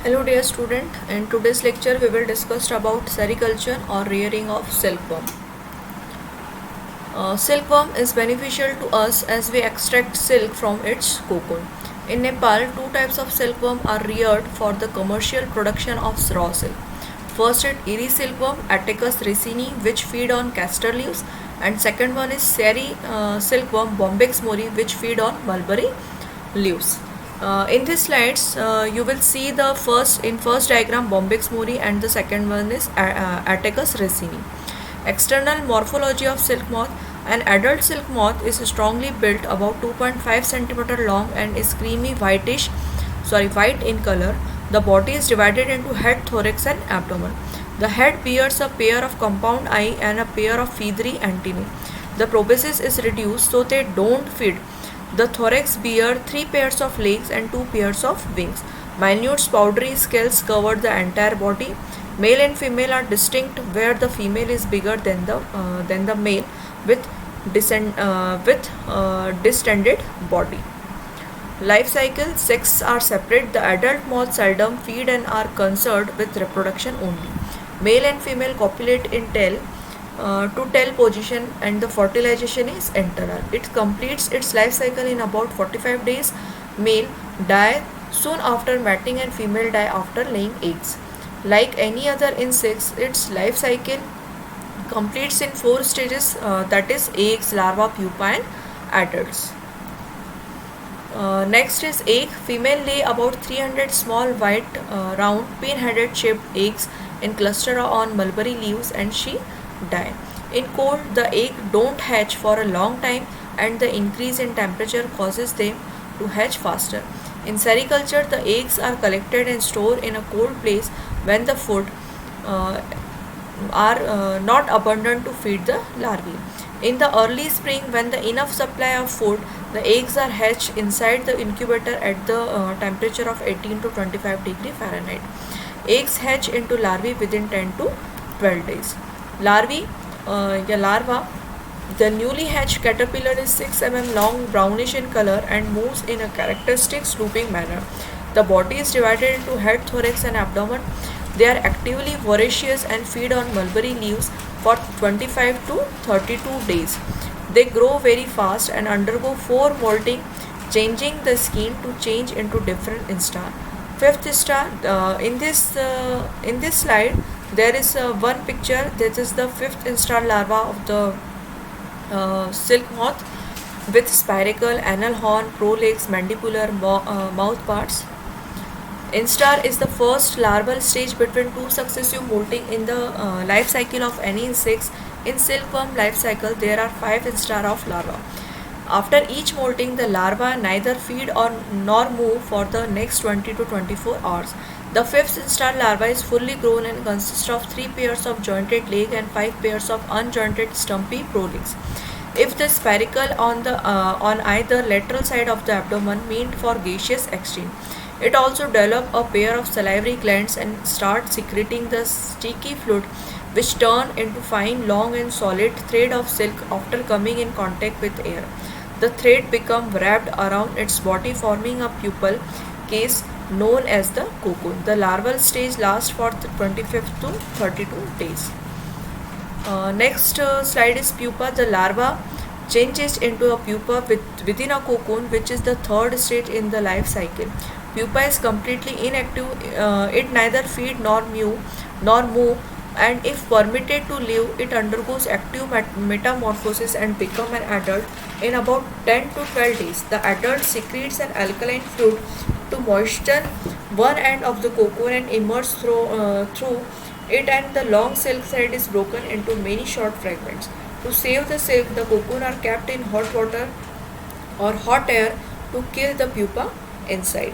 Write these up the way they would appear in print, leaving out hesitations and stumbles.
Hello dear student, in today's lecture we will discuss about sericulture or rearing of silkworm. Silkworm is beneficial to us as we extract silk from its cocoon. In Nepal, two types of silkworm are reared for the commercial production of raw silk. First is Eri silkworm, Attacus ricini, which feed on castor leaves, and second one is Seri silkworm, Bombyx mori, which feed on mulberry leaves. In these slides, you will see the first diagram Bombyx mori and the second one is Attacus ricini. External morphology of silk moth. An adult silk moth is strongly built, about 2.5 cm long and is white in color. The body is divided into head, thorax and abdomen. The head bears a pair of compound eye and a pair of feathery antennae. The proboscis is reduced so they don't feed. The thorax bears 3 pairs of legs and 2 pairs of wings. Minute powdery scales cover the entire body. Male and female are distinct, where the female is bigger than the male, with distended body. Life cycle: sex are separate. The adult moths seldom feed and are concerned with reproduction only. Male and female copulate in tail to tail position, and the fertilization is internal. It completes its life cycle in about 45 days. Male die soon after mating and female die after laying eggs. Like any other insects, its life cycle completes in 4 stages, that is eggs, larva, pupa and adults. Next is egg. Female lay about 300 small white round pin-headed shaped eggs in cluster on mulberry leaves and she die. In cold, the egg don't hatch for a long time and the increase in temperature causes them to hatch faster. In sericulture, the eggs are collected and stored in a cold place when the food are not abundant to feed the larvae. In the early spring, when the enough supply of food, the eggs are hatched inside the incubator at the temperature of 18 to 25 degree Fahrenheit. Eggs hatch into larvae within 10 to 12 days. Larva. The newly hatched caterpillar is 6 mm long, brownish in color and moves in a characteristic looping manner. The body is divided into head, thorax and abdomen. They are actively voracious and feed on mulberry leaves for 25 to 32 days. They grow very fast and undergo 4 molting, changing the skin to change into different instar. Fifth star. In this slide, there is one picture. This is the fifth instar larva of the silk moth with spiracle, anal horn, prolegs, mandibular, mouth parts. Instar is the first larval stage between 2 successive molting in the life cycle of any insects. In silkworm life cycle, there are 5 instar of larva. After each molting, the larva neither feed nor move for the next 20 to 24 hours. The fifth instar larva is fully grown and consists of 3 pairs of jointed leg and 5 pairs of unjointed stumpy prolegs. If the spiracle on either lateral side of the abdomen meant for gaseous exchange, it also develops a pair of salivary glands and starts secreting the sticky fluid, which turn into fine, long and solid thread of silk after coming in contact with air. The thread becomes wrapped around its body, forming a pupal case known as the cocoon. The larval stage lasts for 25 to 32 days. Next slide is pupa. The larva changes into a pupa within a cocoon, which is the third stage in the life cycle. Pupa is completely inactive. It neither feed nor move, and if permitted to live, it undergoes active metamorphosis and become an adult in about 10 to 12 days. The adult secretes an alkaline fluid to moisten one end of the cocoon and emerge through it, and the long silk thread is broken into many short fragments. To save the silk, the cocoon are kept in hot water or hot air to kill the pupa inside.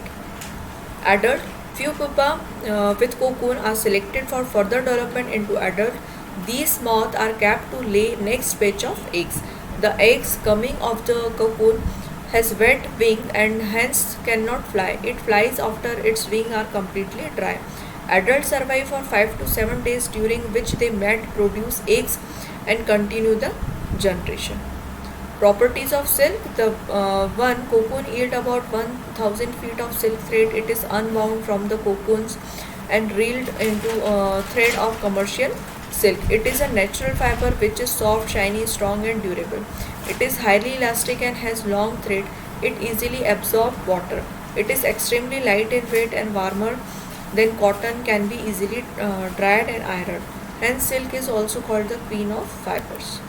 Adult. Few pupa with cocoon are selected for further development into adult. These moths are kept to lay next batch of eggs. The eggs coming off the cocoon has wet wing and hence cannot fly. It flies after its wings are completely dry. Adults survive for 5 to 7 days, during which they might produce eggs and continue the generation. Properties of silk. The one cocoon yield about 1000 feet of silk thread. It is unwound from the cocoons and reeled into a thread of commercial silk. It is a natural fiber which is soft, shiny, strong and durable. It is highly elastic and has long thread. It easily absorbs water. It is extremely light in weight and warmer than cotton, can be easily dried and ironed. Hence silk is also called the queen of fibers.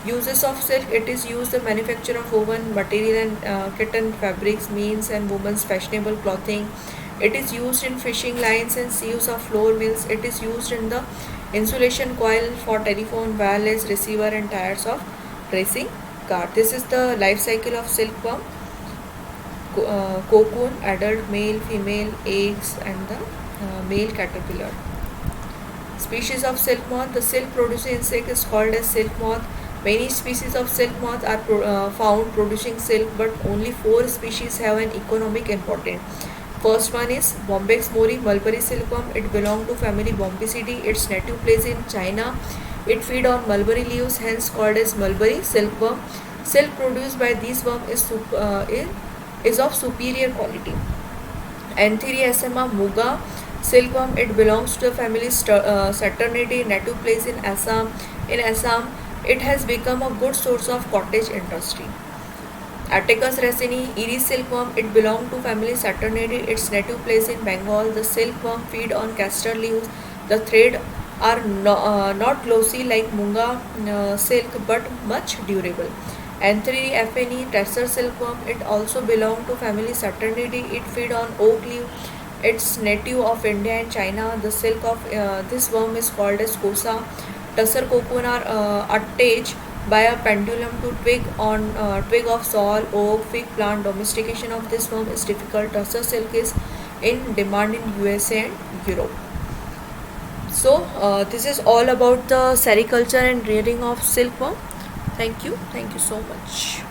Uses of silk. It is used in manufacture of woven material and kitten fabrics, means and women's fashionable clothing. It is used in fishing lines and sieves of flour mills. It is used in the insulation coil for telephone, wireless receiver and tires of racing car. This is the life cycle of silkworm. Cocoon, adult, male, female, eggs and the male caterpillar. Species of silk moth. The silk producing insect is called as silk moth. Many species of silk moth are found producing silk, but only 4 species have an economic importance. First one is Bombyx mori, mulberry silkworm. It belongs to family Bombycidae. Its native place in China. It feed on mulberry leaves, hence called as mulberry silkworm. Silk produced by these worm is of superior quality. Antheriasema muga silkworm. It belongs to the family Saturnidae, native place in Assam. In Assam, it has become a good source of cottage industry. Attacus racini, Erie silkworm. It belongs to family Saturnidae. Its native place in Bengal. The silkworm feed on castor leaves. The thread are not glossy like munga silk, but much durable. Antheri FNE, Tesser silkworm. It also belongs to family Saturnidae. It feed on oak leaf. It's native of India and China. The silk of this worm is called as kosa. Tussar cocoon are attached by a pendulum to twig of saal, oak, fig plant. Domestication of this worm is difficult. Tussar silk is in demand in USA and Europe. So this is all about the sericulture and rearing of silkworm. Thank you so much.